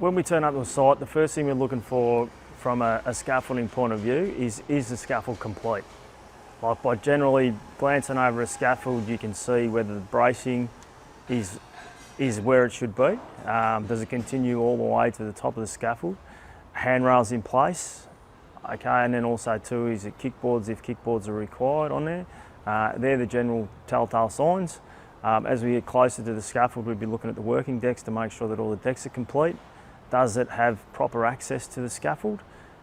When we turn up to a site, the first thing we're looking for from a scaffolding point of view is the scaffold complete? Like by generally glancing over a scaffold, you can see whether the bracing is where it should be. Does it continue all the way to the top of the scaffold? Handrails in place, okay, and then also too is it kickboards, if kickboards are required on there. They're the general telltale signs. As we get closer to the scaffold, we'd be looking at the working decks to make sure that all the decks are complete. Does it have proper access to the scaffold?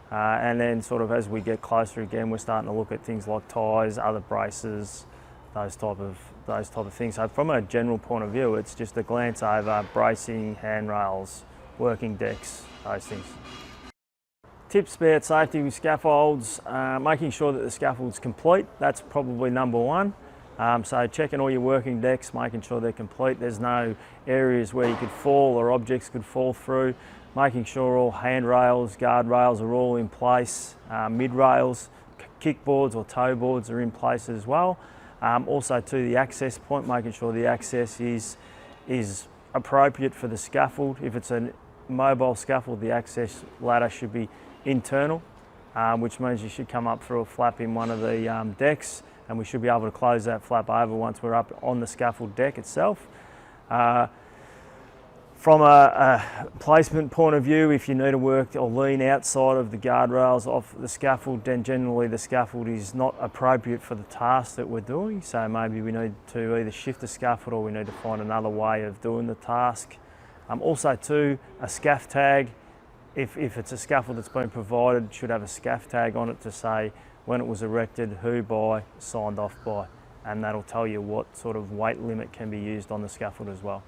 And then sort of as we get closer again, we're starting to look at things like ties, other braces, those type of things. So from a general point of view, it's just a glance over bracing, handrails, working decks, those things. Tips about safety with scaffolds, making sure that the scaffold's complete. That's probably number one. So checking all your working decks, making sure they're complete. There's no areas where you could fall or objects could fall through. Making sure all handrails, guardrails are all in place. Mid rails, kickboards or toe boards are in place as well. Also to the access point, making sure the access is appropriate for the scaffold. If it's a mobile scaffold, the access ladder should be internal, which means you should come up through a flap in one of the decks, and we should be able to close that flap over once we're up on the scaffold deck itself. From a placement point of view, if you need to work or lean outside of the guardrails off the scaffold, then generally the scaffold is not appropriate for the task that we're doing. So maybe we need to either shift the scaffold or we need to find another way of doing the task. Also too, a scaff tag. If it's a scaffold that's been provided, it should have a scaff tag on it to say when it was erected, who by, signed off by, and that'll tell you what sort of weight limit can be used on the scaffold as well.